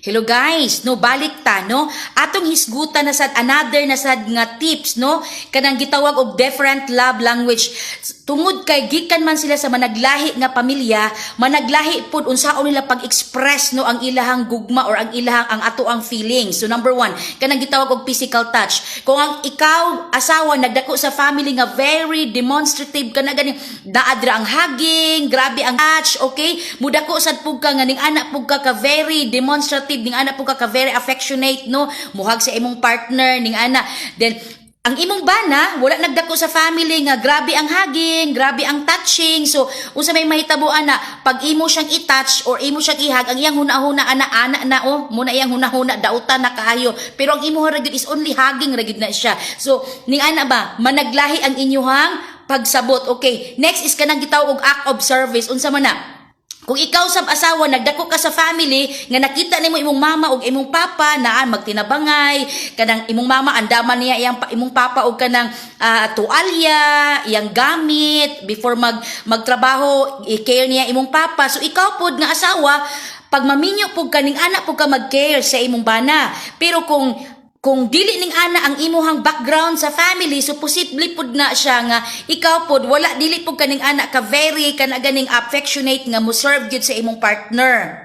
Hello guys, no balik ta no. Atong hisgutan na sad another na sad nga tips no. Kanang gitawag og different love language. Tungod kay gikan man sila sa managlahi nga pamilya, managlahi pud unsaon nila pag-express no ang ilahang gugma or ang ilahang ang ato ang feelings. So number 1, kanang gitawag og physical touch. Kung ang ikaw asawa nagdako sa family nga very demonstrative kana gani daadra ang hugging, grabe ang touch, okay? Mudako sad pug ka nga ning anak pug ka very demonstrative ning ana po ka very affectionate no muhag sa imong partner ning ana then ang imong bana wala nagdako sa family nga grabe ang hugging, grabe ang touching. So unsa may mahitabuan na pag imo siyang i-touch or imo siyang ihag ang iyang hunahuna ana na muna iyang hunahuna dautan na kaayo pero ang imo ra gyud is only hugging ra gyud na siya. So ning ana ba managlahi ang inyuhang pagsabot. Okay, next is kanang gitawag og act of service. Unsa man na kung ikaw sab asawa nagdako ka sa family nga nakita nimo imong mama ug imong papa naan magtinabangay kanang imong mama andaman niya iyang imong papa og kanang tualya iyang gamit before magtrabaho i-care niya imong papa. So ikaw pod nga asawa pag maminyo pug kaning anak pug ka mag-care sa imong bana pero kung dili ning ana ang imuhang background sa family, so posible pud na siya nga ikaw pud wala dili pud kaning ana ka very kana ganing affectionate nga mo serve gyud sa imong partner.